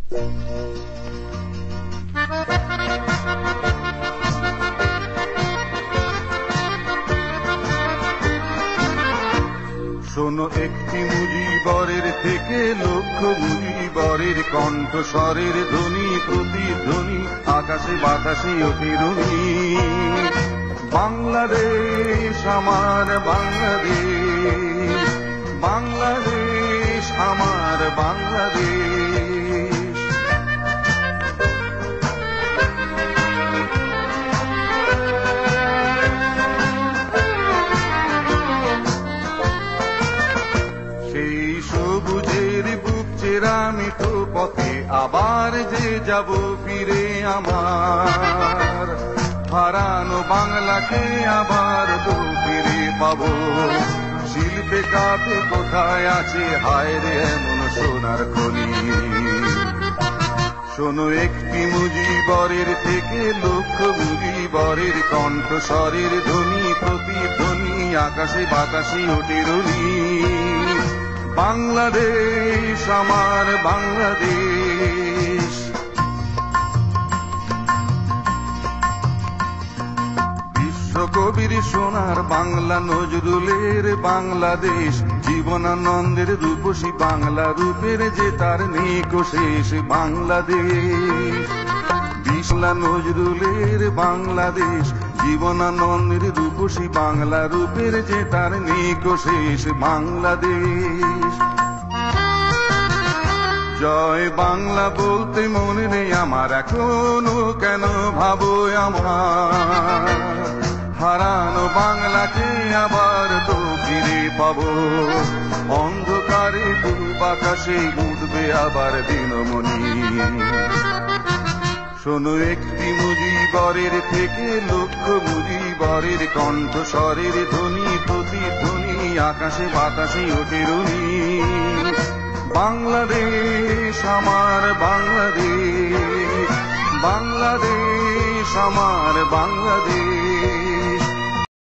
শোনো একটি মুজিবরের থেকে লক্ষ মুজিবরের কণ্ঠস্বরের ধ্বনি প্রতিধ্বনি আকাশে বাতাসে অতিরুনি। বাংলাদেশ আমার বাংলাদেশ, বাংলাদেশ আমার বাংলাদেশ। সেই সবুজের বুক চেরা মিঠো পথে আবার যে যাব ফিরে আমার, হারানো বাংলাকে আবার তো ফিরে পাবো। শিল্পে কাপে কোথায় আছে হায় রে এমন সোনার খনি। শোনো একটি মুজিবরের থেকে লক্ষ মুজিবরের কণ্ঠস্বরের ধ্বনি প্রতিধ্বনি আকাশে বাতাসে অতিরুনি। বাংলাদেশ আমার বাংলাদেশ। বিশ্বকবির সোনার বাংলা নজরুলের বাংলাদেশ, জীবনানন্দের রূপসী বাংলা রূপের যে তার নেই শেষ বাংলাদেশ। বিশলা নজরুলের বাংলাদেশ, জীবনানন্দের রূপসী বাংলা রূপের যে তার নেই শেষ বাংলাদেশ। জয় বাংলা বলতে মনে নেই আমার এখনো, কেন ভাবো আমার হারানো বাংলাকে আবার তো ফিরে পাবো। অন্ধকারে পূব আকাশে উঠবে আবার দিনমণি। শোনো একটি মুজিবরের থেকে লক্ষ মুজিবরের কণ্ঠস্বরের ধ্বনি প্রতিধ্বনি আকাশে বাতাসে অতিরুনি। বাংলাদেশ আমার বাংলাদেশ, বাংলাদেশ আমার বাংলাদেশ।